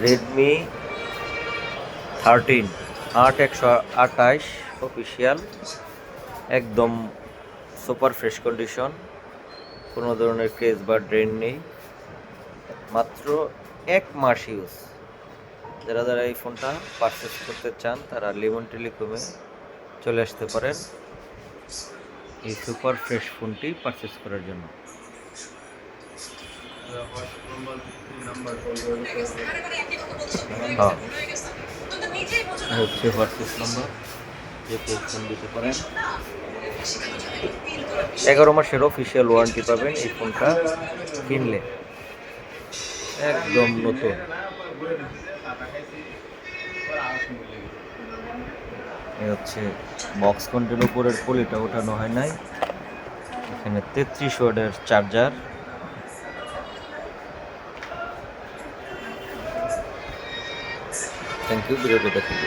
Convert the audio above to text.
Redmi 13 8128 official, একদম super fresh condition, কোনো ধরনের কেস বা ড্রেন নেই, মাত্র 1 মাস ইউজ। যারা এই ফোনটা পারচেস করতে চান তারা লিমন টেলিকমে চলে আসতে পারেন এই সুপার ফ্রেশ ফোনটি পারচেস করার জন্য। হচ্ছে হোয়াটসঅ্যাপ নাম্বার, যে কেউ ফোন দিতে পারেন। 11 মাসের অফিসিয়াল ওয়ারেন্টি পাবেন এই ফোনটা কিনলে, একদম নতুন। এই হচ্ছে বক্স কন্টের উপরের পলিটা ওঠানো হয় নাই, এখানে 33 ওয়াটের চার্জার। থ্যাংক ইউ, ভিডিওটি দেখুন।